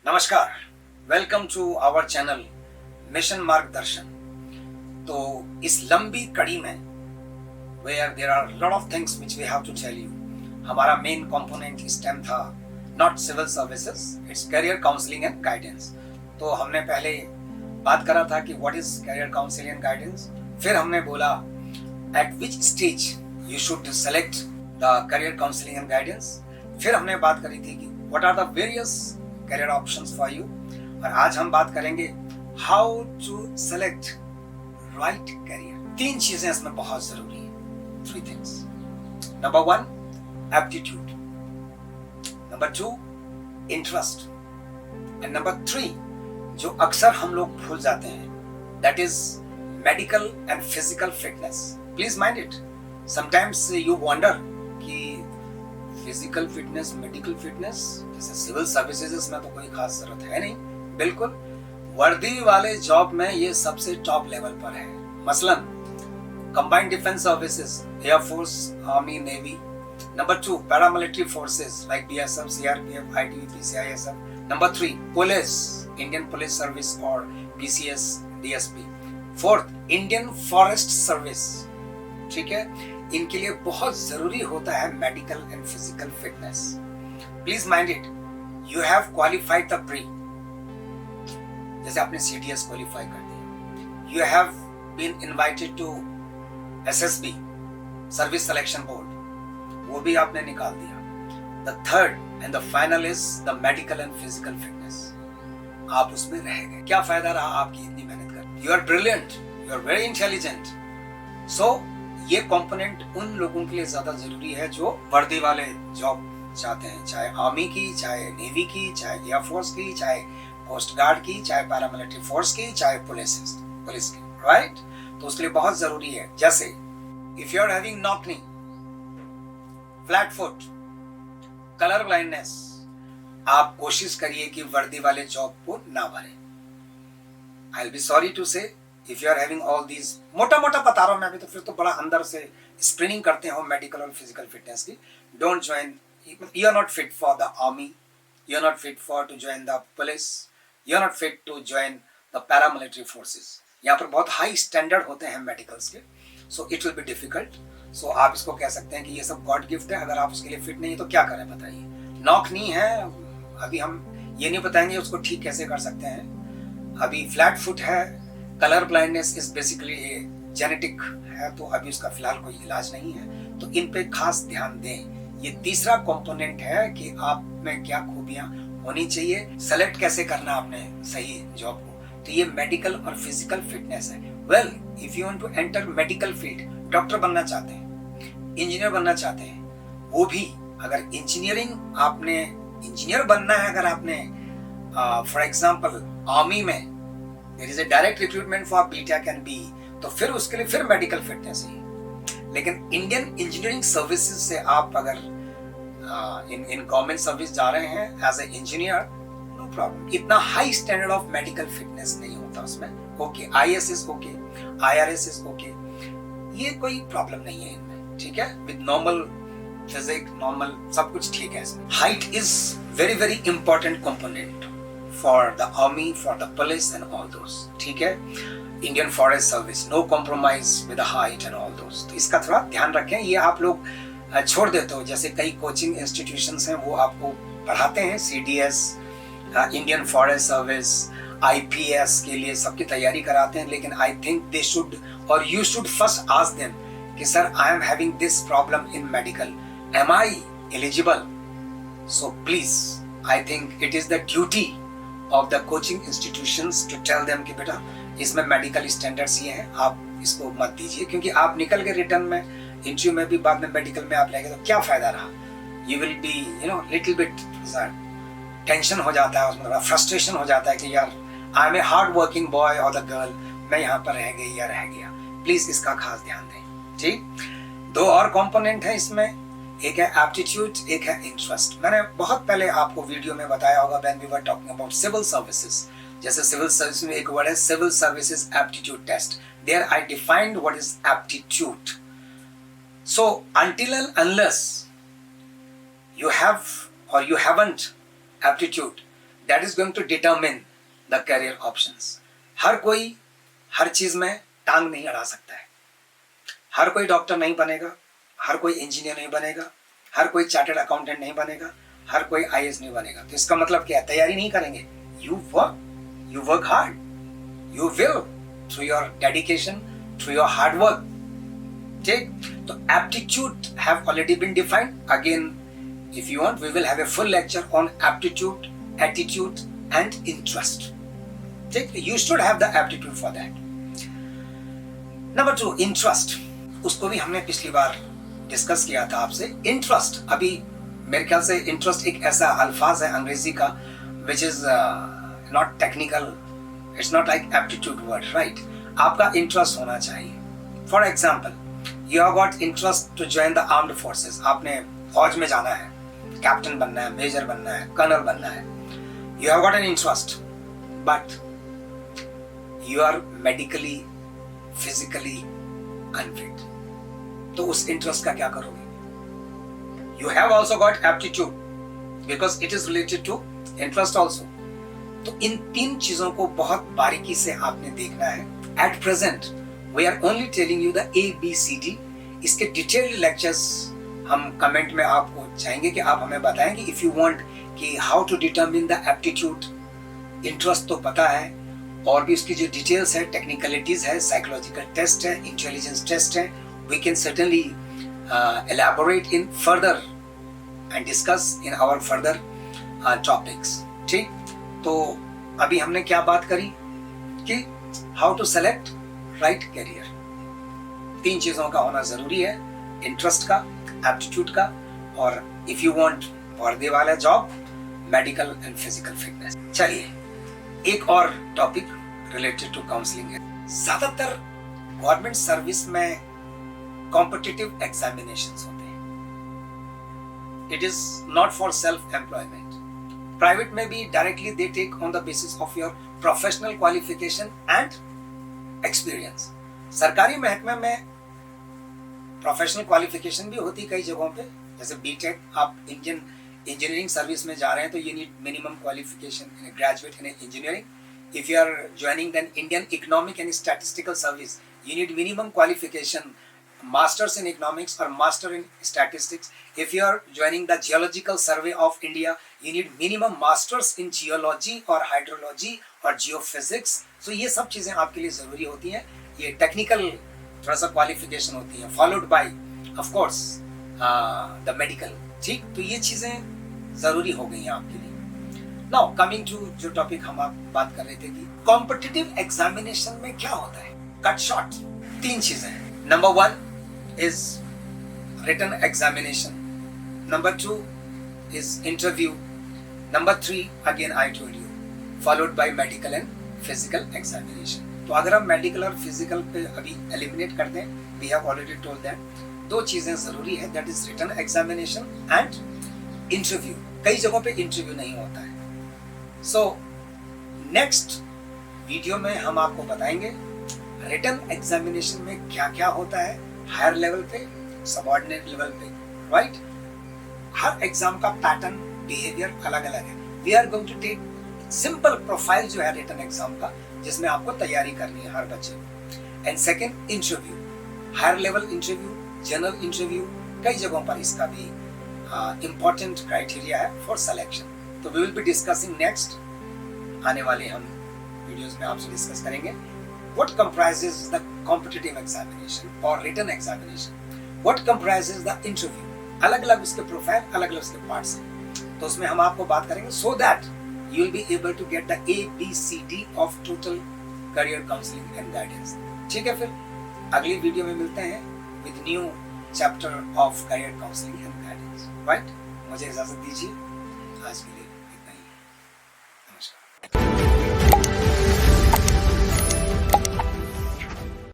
नमस्कार, welcome to our channel mission Margdarshan. तो इस लंबी कड़ी में where there are lot of things which we have to tell you, हमारा मेन कंपोनेंट इस टाइम था not civil services, it's career counselling and guidance. तो हमने पहले बात करा था कि what is career counselling and guidance, फिर हमने बोला at which stage you should select the career counselling and guidance, फिर हमने बात करी थी कि what are the various career options for you, और आज हम बात करेंगे how to select right career. तीन चीजें इसमें बहुत जरूरी है, three things. Number one, aptitude. Number two, interest. And number three, जो अक्सर हम लोग भूल जाते हैं, that is medical and physical fitness. Please mind it, sometimes you wonder कि फिजिकल फिटनेस, मेडिकल फिटनेस, जैसे सिविल सर्विसेज में तो कोई खास जरूरत है नहीं। बिल्कुल, वर्दी वाले जॉब में ये सबसे टॉप लेवल पर है। मसलन Combined Defence Services, air force, army, navy. Number two, paramilitary forces like BSF, CRPF, ITBP, CISF. Number three, police, Indian Police Service और PCS, DSP. Fourth, Indian Forest Service. ठीक है, इनके लिए बहुत जरूरी होता है medical and physical fitness. Please mind it, you have qualified the pre, जैसे आपने सीडीएस क्वालिफाई कर दिया, you have been invited to SSB, Service Selection Board, वो भी आपने निकाल दिया। The third and the final is the medical and physical fitness, आप उसमें रह गए। क्या फायदा रहा आपकी इतनी मेहनत कर? You are brilliant, you are very intelligent. So ये कंपोनेंट उन लोगों के लिए ज्यादा जरूरी है जो वर्दी वाले जॉब चाहते हैं, चाहे आर्मी की, चाहे नेवी की, चाहे एयरफोर्स की, चाहे कोस्ट गार्ड की, चाहे पैरामिलिट्री फोर्स की, चाहे पुलिस की, राइट? तो उसके लिए बहुत जरूरी है। जैसे if you are having knock knee, flat foot, colour blindness, आप कोशिश करिए कि वर्दी वाले जॉब को ना भरें। I will be sorry to say, if you are having all these, मोटा मोटा बता रहा हूं मैं अभी, तो फिर तो बड़ा अंदर से स्क्रीनिंग करते हो मेडिकल और फिजिकल फिटनेस की। Don't join, you are not fit for the army, you are not fit for to join the police, you are not fit to join the paramilitary forces. यहाँ पर बहुत high standard होते हैं medicals के, so it will be difficult. So आप इसको कह सकते हैं कि ये सब गॉड गिफ्ट है। अगर आप उसके लिए फिट नहीं है तो क्या करें बताइए? नॉक नहीं है, अभी हम ये नहीं बताएंगे उसको ठीक कैसे कर सकते हैं। अभी फ्लैट फुट है, colour blindness is basically genetic है, तो अभी उसका फिलहाल कोई इलाज नहीं है, तो इन पे खास ध्यान दें। ये तीसरा कंपोनेंट है कि आप में क्या खूबियां होनी चाहिए, सेलेक्ट कैसे करना आपने सही जॉब को, तो ये मेडिकल और फिजिकल फिटनेस है। Well, if you want to enter medical field, doctor बनना चाहते हैं, इंजीनियर बनना चाहते हैं, वो भी अगर इंजीनियरिंग आपने इंजीनियर बनना है, अगर आपने फॉर एग्जाम्पल आर्मी में there is a direct recruitment for BTech and BE, तो फिर उसके लिए फिर मेडिकल फिटनेस ही। लेकिन इंडियन इंजीनियरिंग सर्विसेज से आप अगर इन गवर्नमेंट सर्विस जा रहे हैं as a engineer, no problem, इतना high standard of medical fitness नहीं होता उसमें। Okay, IAS is okay, IRS is okay, ये कोई प्रॉब्लम नहीं है इनमें, ठीक है, विद नॉर्मल फिजिक, नॉर्मल सब कुछ ठीक है इसमें। Height is very very important component for the army, for the police and all those, ठीक है। Indian Forest Service, no compromise with the height and all those, तो इसका थोड़ा ध्यान रखें। ये आप लोग छोड़ देते हो, जैसे कई कोचिंग इंस्टीट्यूशंस हैं वो आपको पढ़ाते हैं CDS, Indian Forest Service, IPS के लिए सबकी तैयारी कराते हैं, लेकिन आई थिंक दे शुड और you should first ask them कि sir I am having this problem in medical, am I eligible? So please, I think it is the duty of the coaching institutions to tell them कि बेटा इसमें medical standards ये हैं, आप इसको मत दीजिए, क्योंकि आप निकल के रिटर्न में इंटरव्यू में भी बाद में मेडिकल में आप लेंगे तो क्या फायदा रहा? You will be little bit tension हो जाता है, उसमें फ्रस्ट्रेशन हो जाता है कि यार I am a hard working boy और द गर्ल, मैं यहाँ पर रह गई या रह गया। प्लीज इसका खास ध्यान दें। ठीक, दो और कंपोनेंट है इसमें, एक है एप्टीट्यूड, एक है इंटरेस्ट। मैंने बहुत पहले आपको वीडियो में बताया होगा when we were talking about civil services, जैसे सिविल सर्विस में एक वर्ड है civil services aptitude test, there I defined what is aptitude. So until and unless you have or you haven't aptitude, that is going to determine the career options. हर कोई हर चीज में टांग नहीं अड़ा सकता है। हर कोई डॉक्टर नहीं बनेगा, हर कोई इंजीनियर नहीं बनेगा, हर कोई चार्टर्ड अकाउंटेंट नहीं बनेगा, हर कोई आईएएस नहीं बनेगा। तो इसका मतलब क्या है? तैयारी नहीं करेंगे, you work hard, you will, through your dedication, through your hard work. ठीक, तो aptitude have already been defined. Again if you want we will have a full lecture on aptitude, attitude and interest. ठीक, you should have the aptitude for that. Number 2, interest. उसको भी हमने पिछली बार discuss किया था आपसे। इंटरेस्ट, अभी मेरे ख्याल से इंटरेस्ट एक ऐसा अल्फाज है अंग्रेजी का which is not technical, it's not like aptitude word, right? आपका इंटरेस्ट होना चाहिए। For example, you have got interest to join the armed forces. आपने फौज में जाना है, कैप्टन बनना है, मेजर बनना है, कर्नल बनना है। You have got an interest, but you are medically, physically unfit. तो उस इंटरेस्ट का क्या करोगे? You have also got aptitude because it is related to interest also. तो इन 3 चीजों को बहुत बारीकी से आपने देखना है। At present we are only telling you the ABCD। इसके डिटेल्ड लेक्चर्स हम कमेंट में आपको चाहेंगे कि आप हमें बताएं कि इफ यू वांट कि how to determine the aptitude. Interest तो पता है, और भी उसकी जो डिटेल्स है, टेक्निकलिटीज है, साइकोलॉजिकल टेस्ट है, इंटेलिजेंस टेस्ट है। We can certainly elaborate in further and discuss in our further topics. ठीक, तो अभी हमने क्या बात करी कि how to select right career. 3 चीजों का होना जरूरी है, इंटरेस्ट का, एप्टीट्यूड का, और इफ यू वांट वर्दी वाला job, medical and physical fitness. चलिए एक और टॉपिक रिलेटेड टू काउंसलिंग है। ज्यादातर गवर्नमेंट सर्विस में कॉम्पिटिटिव एग्जामिनेशंस होते हैं। It is not for self employment. Private में भी directly they take on the basis of your professional qualification and experience. सरकारी महकमे में प्रोफेशनल क्वालिफिकेशन भी होती कई जगहों पे, जैसे बीटेक। आप इंजीनियरिंग सर्विस में जा रहे हैं तो you need minimum qualification in graduate in engineering. If you are joining then Indian economic and statistical service, you need minimum qualification masters in economics or master in statistics. If you are joining the geological survey of India, you need minimum masters in geology or hydrology or geophysics. So ये सब चीजें आपके लिए जरूरी होती हैं। ये technical थोड़ा सा क्वालिफिकेशन होती है, followed by of course the medical. ठीक, तो ये चीजें जरूरी हो गई हैं आपके लिए। नाउ कमिंग टू जो टॉपिक हम आप बात कर रहे थे कि कॉम्पिटिटिव एग्जामिनेशन में क्या होता है। कट शॉर्ट 3 चीजें हैं। Number 1 is written examination. Number 2 is interview. Number 3 again I told you, followed by medical and physical examination. तो अगर हम मेडिकल और फिजिकल पे अभी एलिमिनेट कर दें, we have already told that 2 चीजें जरूरी है, that is written examination and interview. कई जगहों पे इंटरव्यू नहीं होता है। So next वीडियो में हम आपको बताएंगे रिटन एग्जामिनेशन में क्या क्या होता है, हायर लेवल पे, सबऑर्डिनेट लेवल पे, राइट? हर एग्जाम का पैटर्न, बिहेवियर अलग अलग है। We are going to take simple profile जो है रिटन एग्जाम का, जिसमें आपको तैयारी करनी है हर बच्चे को। And second, interview, higher level interview, general interview, कई जगहों पर इसका भी इंपॉर्टेंट क्राइटेरिया है फॉर सिलेक्शन। तो we will be discussing next, आने वाले हम वीडियोस में आपसे डिस्कस करेंगे what comprises the competitive examination or written examination, what comprises the interview, अलग अलग उसके प्रोफाइल, अलग अलग उसके पार्ट्स हैं। तो उसमें हम आपको बात करेंगे so that you will be able to get the ABCD of total career counseling and guidance। ठीक है, फिर अगली वीडियो में मिलते हैं with new chapter of career counseling and guidance, right? मुझे इजाजत दीजिए आज के लिए।